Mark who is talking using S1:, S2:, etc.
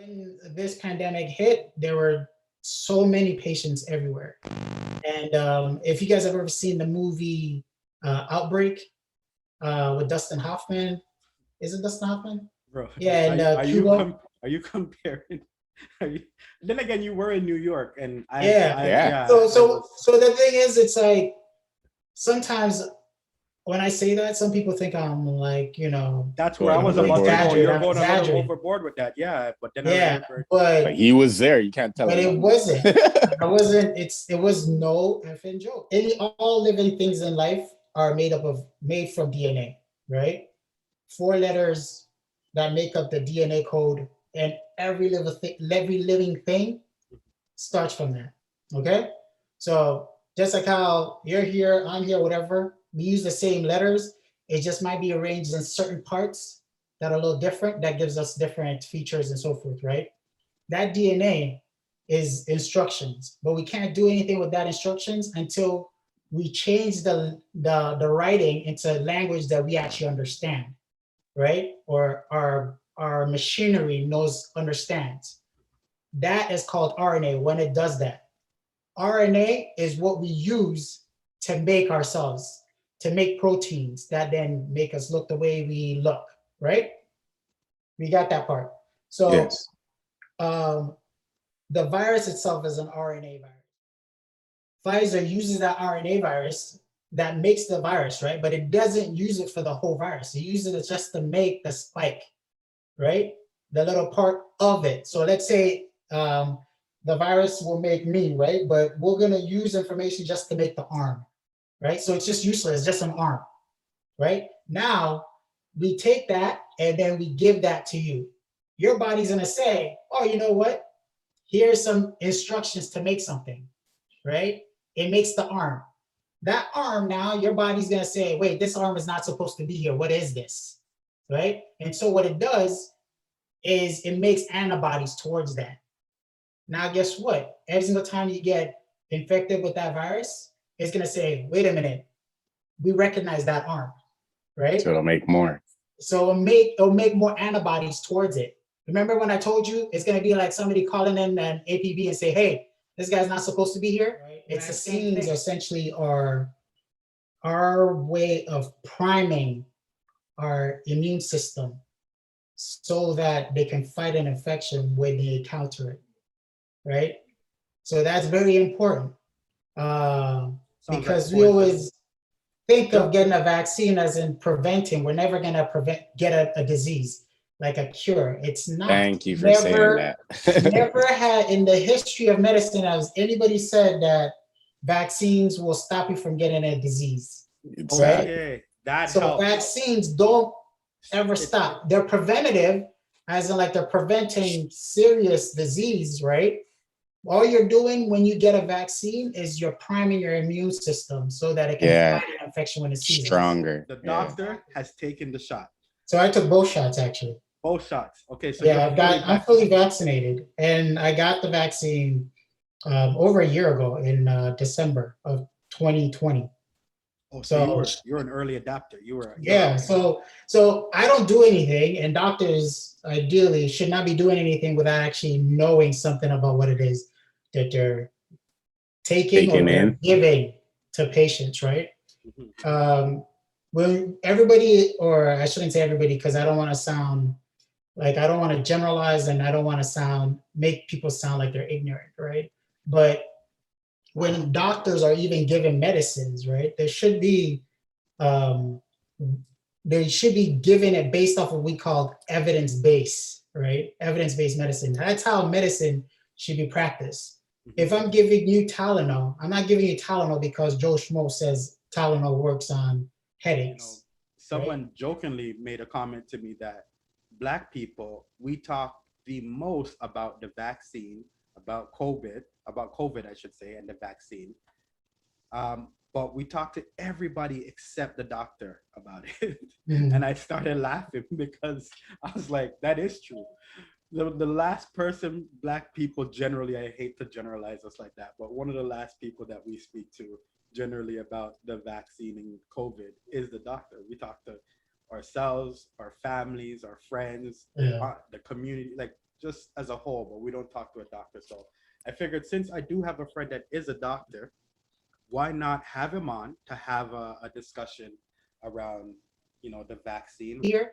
S1: when this pandemic hit, there were so many patients everywhere. And if you guys have ever seen the movie Outbreak with Dustin Hoffman, is it Dustin Hoffman?
S2: Bro,
S1: Yeah, and Cuba.
S2: are you comparing? Are you, then again, you were in New York, and
S1: Yeah. So the thing is, it's like sometimes when I say that, some people think I'm like,
S2: that's where I was about to go. You're going a little overboard with that, but then
S1: I but
S3: he was there. You can't tell.
S1: But
S3: him.
S1: it wasn't. It wasn't. It was no effing joke. All living things in life are made from DNA, right? 4 letters that make up the DNA code, and every living thing starts from that. Okay, so just like how you're here, I'm here, whatever, we use the same letters. It just might be arranged in certain parts that are a little different. That gives us different features and so forth, right? That DNA is instructions, but we can't do anything with that instructions until we change the writing into language that we actually understand, right? Or our machinery understands. That is called RNA when it does that. RNA is what we use to make ourselves, to make proteins that then make us look the way we look, right? We got that part. So yes. The virus itself is an RNA virus. Pfizer uses that RNA virus that makes the virus, right? But it doesn't use it for the whole virus. It uses it just to make the spike, right? The little part of it. So let's say the virus will make me, right? But we're gonna use information just to make the arm, right? So it's just useless, it's just an arm, right? Now, we take that and then we give that to you. Your body's gonna say, oh, you know what? Here's some instructions to make something, right? It makes the arm. That arm now, your body's gonna say, wait, this arm is not supposed to be here. What is this, right? And so what it does is it makes antibodies towards that. Now, guess what? Every single time you get infected with that virus, it's gonna say, wait a minute, we recognize that arm, right?
S3: So it'll make more.
S1: So it'll make more antibodies towards it. Remember when I told you it's going to be like somebody calling in an APB and say, hey, this guy's not supposed to be here? Right. It's the same thing. Essentially our way of priming our immune system so that they can fight an infection when they encounter it, right? So that's very important because we always think of getting a vaccine as in preventing. We're never going to get a disease. Like a cure. It's not.
S3: Thank you for saying that.
S1: Never had in the history of medicine has anybody said that vaccines will stop you from getting a disease.
S2: Exactly.
S1: Right? So vaccines don't ever stop. They're preventative, as in like they're preventing serious disease, right? All you're doing when you get a vaccine is you're priming your immune system so that it can fight an infection when it's
S3: stronger.
S2: The doctor has taken the shot.
S1: So I took both shots actually.
S2: Both shots. Okay, so
S1: I'm fully vaccinated, and I got the vaccine over a year ago in December of 2020.
S2: Oh, so you're an early adapter.
S1: So I don't do anything, and doctors ideally should not be doing anything without actually knowing something about what it is that they're taking or giving to patients, right? Mm-hmm. When everybody, or I shouldn't say everybody, because I don't want to sound like, I don't want to generalize and I don't want to make people sound like they're ignorant, right? But when doctors are even given medicines, right, they should be given it based off of what we call evidence-based, right? Evidence-based medicine. That's how medicine should be practiced. If I'm giving you Tylenol, I'm not giving you Tylenol because Joe Schmo says Tylenol works on headaches.
S2: Someone jokingly made a comment to me that Black people, we talk the most about the vaccine, about COVID, I should say, and the vaccine. But we talk to everybody except the doctor about it. Mm-hmm. And I started laughing because I was like, that is true. The last person, Black people generally, I hate to generalize us like that, but one of the last people that we speak to generally about the vaccine and COVID is the doctor. We talk to ourselves, our families, our friends, the community. Like just as a whole, but we don't talk to a doctor. So I figured since I do have a friend that is a doctor, why not have him on to have a discussion around, the vaccine.
S1: Here,